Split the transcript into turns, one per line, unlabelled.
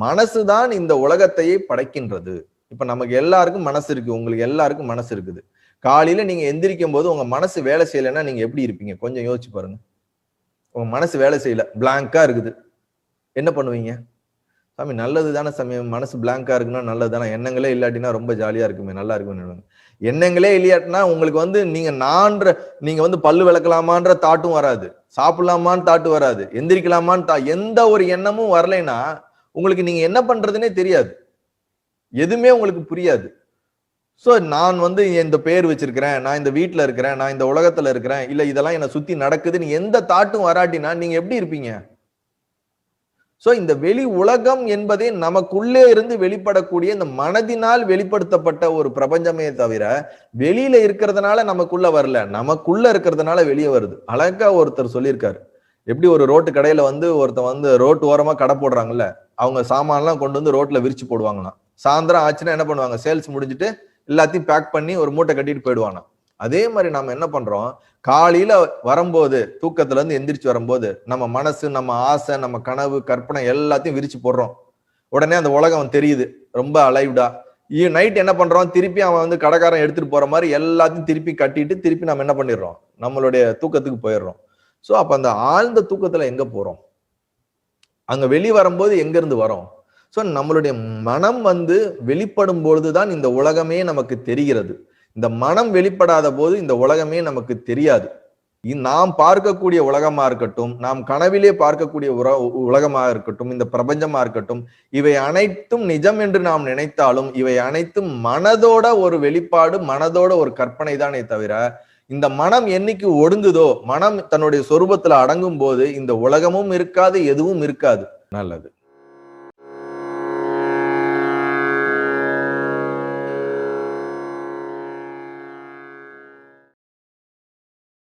மனசுதான் இந்த உலகத்தையே படைக்கின்றது. இப்ப நமக்கு எல்லாருக்கும் மனசு இருக்கு, உங்களுக்கு எல்லாருக்கும் மனசு இருக்குது. காலையில நீங்க எந்திரிக்கும் போது உங்க மனசு வேலை செய்யலைன்னா நீங்க எப்படி இருப்பீங்க? கொஞ்சம் யோசிச்சு பாருங்க. உங்க மனசு வேலை செய்யல, பிளாங்கா இருக்குது, என்ன பண்ணுவீங்க? சாமி நல்லது தானே சாமி, மனசு பிளாங்கா இருக்குன்னா நல்லது தானே, எண்ணங்களே இல்லாட்டினா ரொம்ப ஜாலியா இருக்குமே, நல்லா இருக்குமே. எண்ணங்களே இல்லையாட்டினா உங்களுக்கு நீங்க பல்லு விளக்கலாமான்ற தாட்டும் வராது, சாப்பிடலாமான்னு தாட்டு வராது, எந்திரிக்கலாமான்னு எந்த ஒரு எண்ணமும் வரலைன்னா உங்களுக்கு நீங்க என்ன பண்றதுன்னே தெரியாது, எதுவுமே உங்களுக்கு புரியாது. சோ நான் இந்த பேர் வச்சிருக்கிறேன், நான் இந்த வீட்டுல இருக்கிறேன், நான் இந்த உலகத்துல இருக்கிறேன், இல்ல இதெல்லாம் என்னை சுத்தி நடக்குதுன்னு எந்த தாட்டும் வராட்டினா நீங்க எப்படி இருப்பீங்க? சோ இந்த வெளி உலகம் என்பதே நமக்குள்ளே இருந்து வெளிப்படக்கூடிய இந்த மனதினால் வெளிப்படுத்தப்பட்ட ஒரு பிரபஞ்சமே தவிர வெளியில இருக்கிறதுனால நமக்குள்ள வரல, நமக்குள்ள இருக்கிறதுனால வெளியே வருது. அழகா ஒருத்தர் சொல்லியிருக்காரு, எப்படி ஒரு ரோட்டு கடையில ஒருத்தன் ரோட்டு ஓரமா கடை போடுறாங்கல்ல, அவங்க சாமான்லாம் கொண்டு வந்து ரோட்ல விரிச்சு போடுவாங்களாம். சாயந்தரம் ஆச்சுன்னா என்ன பண்ணுவாங்க, சேல்ஸ் முடிஞ்சுட்டு எல்லாத்தையும் பேக் பண்ணி ஒரு மூட்டை கட்டிட்டு போயிடுவாங்க. அதே மாதிரி நாம என்ன பண்றோம், காலையில வரும்போது தூக்கத்துல இருந்து எந்திரிச்சு வரும்போது நம்ம மனசு, நம்ம ஆசை, நம்ம கனவு, கற்பனை எல்லாத்தையும் விரிச்சு போடுறோம். உடனே அந்த உலகம் தெரியுது ரொம்ப அலைவ்டா. நைட் என்ன பண்றோம், திருப்பி அவன் கடைக்காரன் எடுத்துட்டு போற மாதிரி எல்லாத்தையும் திருப்பி கட்டிட்டு திருப்பி நம்ம என்ன பண்ணிடுறோம், நம்மளுடைய தூக்கத்துக்கு போயிடுறோம். சோ அப்ப அந்த ஆழ்ந்த தூக்கத்துல எங்க போறோம், அங்க வெளியே வரும்போது எங்க இருந்து வரோம்? சோ நம்மளுடைய மனம் வெளிப்படும் பொழுதுதான் இந்த உலகமே நமக்கு தெரிகிறது. இந்த மனம் வெளிப்படாத போது இந்த உலகமே நமக்கு தெரியாது. நாம் பார்க்கக்கூடிய உலகமா இருக்கட்டும், நாம் கனவிலே பார்க்கக்கூடிய உலகமா இருக்கட்டும், இந்த பிரபஞ்சமா இருக்கட்டும், இவை அனைத்தும் நிஜம் என்று நாம் நினைத்தாலும் இவை அனைத்தும் மனதோட ஒரு வெளிப்பாடு, மனதோட ஒரு கற்பனை தானே தவிர, இந்த மனம் என்னைக்கு ஒடுங்குதோ, மனம் தன்னுடைய சொரூபத்துல அடங்கும் போது இந்த உலகமும் இருக்காது, எதுவும் இருக்காது. நல்லது.